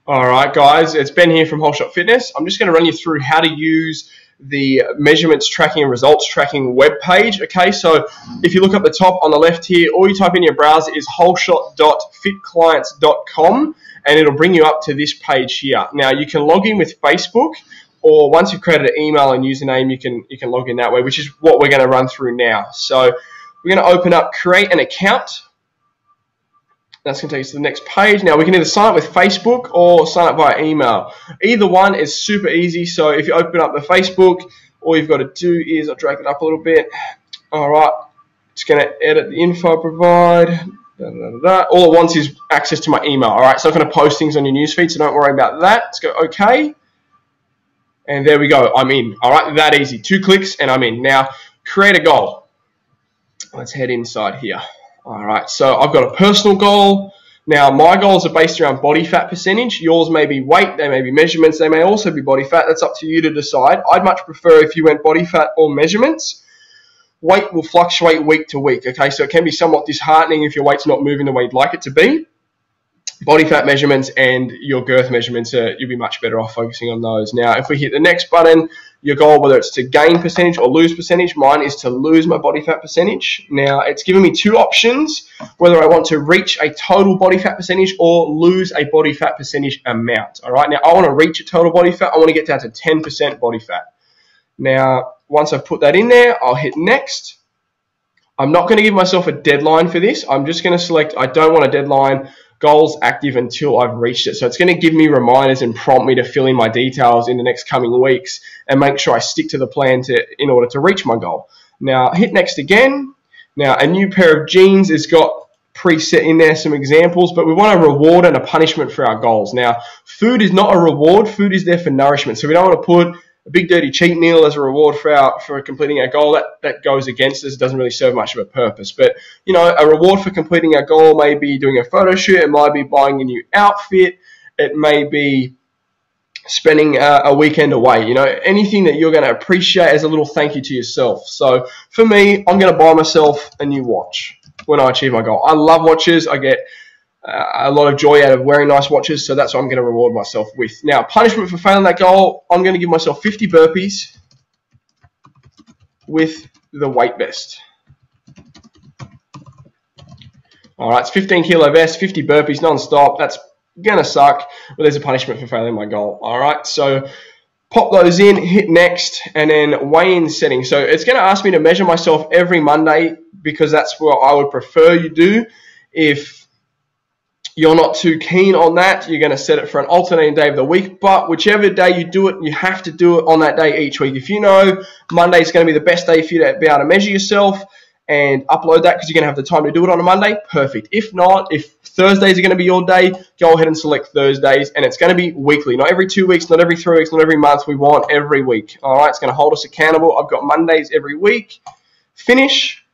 All right, guys, it's Ben here from Whole Shot Fitness. I'm just going to run you through how to use the measurements tracking and results tracking web page. Okay, so if you look up the top on the left here, all you type in your browser is wholeshot.fitclients.com and it'll bring you up to this page here. Now, you can log in with Facebook, or once you've created an email and username, you can log in that way, which is what we're going to run through now. So we're going to open up Create an Account. That's going to take us to the next page. Now, we can either sign up with Facebook or sign up via email. Either one is super easy. So if you open up the Facebook, all you've got to do is, I'll drag it up a little bit. All right, it's going to edit the info I provide. All it wants is access to my email. All right, it's not going to post things on your newsfeed, so don't worry about that. Let's go OK. And there we go. I'm in. All right, that easy. 2 clicks and I'm in. Now, create a goal. Let's head inside here. All right, so I've got a personal goal. Now, my goals are based around body fat percentage. Yours may be weight, they may be measurements, they may also be body fat. That's up to you to decide. I'd much prefer if you went body fat or measurements. Weight will fluctuate week to week, okay? So it can be somewhat disheartening if your weight's not moving the way you'd like it to be. Body fat measurements and your girth measurements, you'll be much better off focusing on those. Now, if we hit the next button, your goal, whether it's to gain percentage or lose percentage, mine is to lose my body fat percentage. Now, it's giving me 2 options, whether I want to reach a total body fat percentage or lose a body fat percentage amount. All right, now I want to reach a total body fat. I want to get down to 10% body fat. Now, once I've put that in there, I'll hit next. I'm not going to give myself a deadline for this. I'm just going to select, I don't want a deadline, goals active until I've reached it. So it's going to give me reminders and prompt me to fill in my details in the next coming weeks and make sure I stick to the plan in order to reach my goal. Now, hit next again. Now, a new pair of jeans has got preset in there some examples, but we want a reward and a punishment for our goals. Now, food is not a reward. Food is there for nourishment. So we don't want to put a big dirty cheat meal as a reward for completing our goal. That goes against us. It doesn't really serve much of a purpose. But, you know, a reward for completing our goal may be doing a photo shoot. It might be buying a new outfit. It may be spending a weekend away. You know, anything that you're going to appreciate as a little thank you to yourself. So for me, I'm going to buy myself a new watch when I achieve my goal. I love watches. I get a lot of joy out of wearing nice watches, so that's what I'm going to reward myself with. Now, punishment for failing that goal, I'm going to give myself 50 burpees with the weight vest. All right, it's 15 kilo vest, 50 burpees non-stop. That's going to suck, but there's a punishment for failing my goal. All right, so pop those in, hit next, and then weigh-in settings. So it's going to ask me to measure myself every Monday because that's what I would prefer you do. If you're not too keen on that, you're going to set it for an alternating day of the week, but whichever day you do it, you have to do it on that day each week. If you know Monday is going to be the best day for you to be able to measure yourself and upload that because you're going to have the time to do it on a Monday, perfect. If not, if Thursdays are going to be your day, go ahead and select Thursdays, and it's going to be weekly, not every 2 weeks, not every 3 weeks, not every month. We want every week. All right, it's going to hold us accountable. I've got Mondays every week. Finish.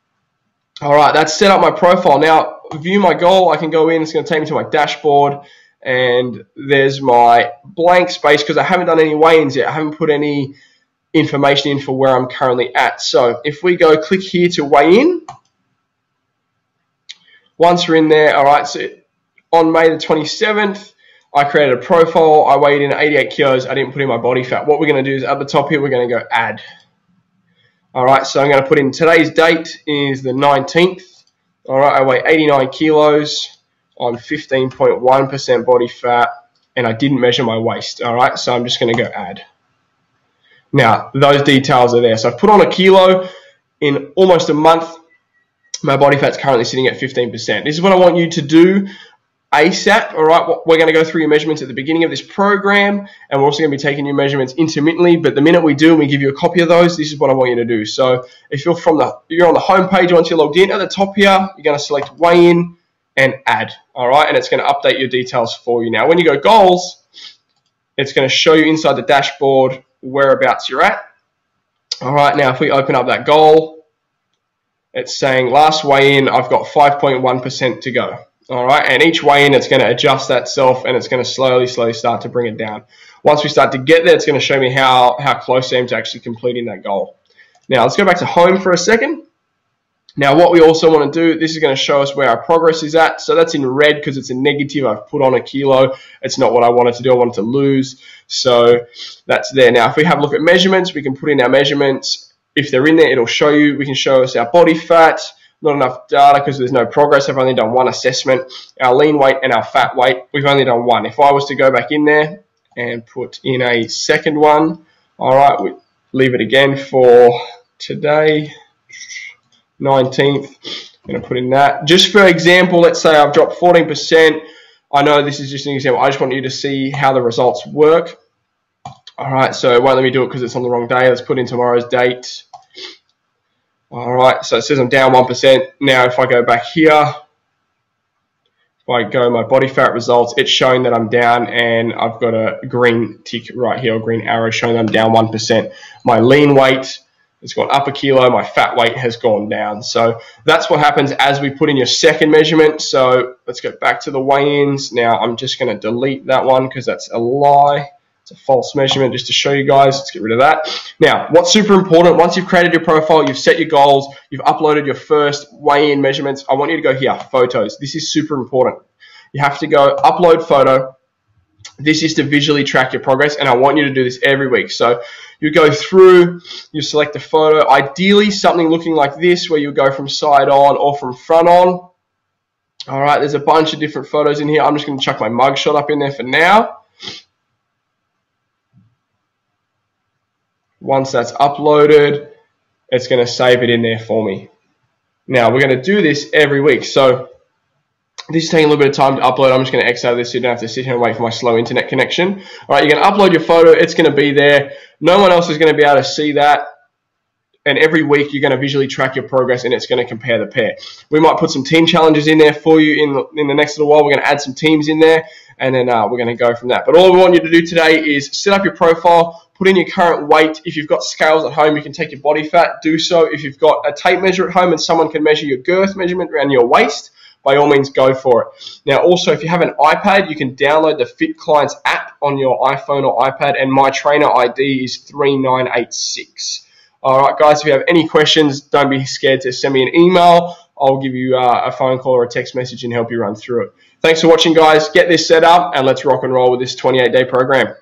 All right, that's set up my profile. Now, view my goal. I can go in. It's going to take me to my dashboard, and there's my blank space because I haven't done any weigh-ins yet. I haven't put any information in for where I'm currently at. So if we go click here to weigh in, once we're in there, all right, so on May the 27th, I created a profile. I weighed in at 88 kilos. I didn't put in my body fat. What we're going to do is at the top here, we're going to go add. All right, so I'm going to put in today's date is the 19th. All right, I weigh 89 kilos on 15.1% body fat, and I didn't measure my waist. All right, so I'm just going to go add. Now, those details are there. So I've put on a kilo in almost a month. My body fat's currently sitting at 15%. This is what I want you to do ASAP. All right, we're going to go through your measurements at the beginning of this program, and we're also going to be taking your measurements intermittently, but the minute we do and we give you a copy of those, this is what I want you to do. So if you're on the home page, once you're logged in, at the top here, you're going to select weigh in and add. All right, and it's going to update your details for you. Now, when you go goals, it's going to show you inside the dashboard whereabouts you're at. All right, now if we open up that goal, it's saying last weigh in, I've got 5.1% to go. All right, and each weigh-in, it's going to adjust that self, and it's going to slowly start to bring it down. Once we start to get there, it's going to show me how close I am to actually completing that goal. Now, let's go back to home for a second. Now, what we also want to do, this is going to show us where our progress is at. So that's in red because it's a negative. I've put on a kilo. It's not what I wanted to do. I wanted to lose. So that's there. Now, if we have a look at measurements, we can put in our measurements. If they're in there, it'll show you. We can show us our body fat. Not enough data because there's no progress. I've only done one assessment. Our lean weight and our fat weight, we've only done one. If I was to go back in there and put in a second one, all right, we leave it again for today, 19th. I'm going to put in that. Just for example, let's say I've dropped 14%. I know this is just an example. I just want you to see how the results work. All right, so it won't let me do it because it's on the wrong day. Let's put in tomorrow's date. All right, so it says I'm down 1%. Now, if I go back here, if I go my body fat results, it's showing that I'm down, and I've got a green tick right here, or green arrow showing that I'm down 1%. My lean weight has gone up a kilo. My fat weight has gone down. So that's what happens as we put in your second measurement. So let's go back to the weigh-ins. Now, I'm just going to delete that one because that's a lie. It's a false measurement just to show you guys. Let's get rid of that. Now, what's super important, once you've created your profile, you've set your goals, you've uploaded your first weigh-in measurements, I want you to go here, photos. This is super important. You have to go upload photo. This is to visually track your progress, and I want you to do this every week. So you go through, you select a photo, ideally something looking like this, where you go from side on or from front on. All right, there's a bunch of different photos in here. I'm just going to chuck my mugshot up in there for now. Once that's uploaded, it's going to save it in there for me. Now, we're going to do this every week. So this is taking a little bit of time to upload. I'm just going to X out of this so you don't have to sit here and wait for my slow internet connection. All right, you're going to upload your photo. It's going to be there. No one else is going to be able to see that. And every week, you're going to visually track your progress, and it's going to compare the pair. We might put some team challenges in there for you in the next little while. We're going to add some teams in there, and then we're going to go from that. But all we want you to do today is set up your profile, put in your current weight. If you've got scales at home, you can take your body fat, do so. If you've got a tape measure at home and someone can measure your girth measurement around your waist, by all means, go for it. Now, also, if you have an iPad, you can download the Fit Clients app on your iPhone or iPad, and my trainer ID is 3986. All right, guys, if you have any questions, don't be scared to send me an email. I'll give you a phone call or a text message and help you run through it. Thanks for watching, guys. Get this set up, and let's rock and roll with this 28-day program.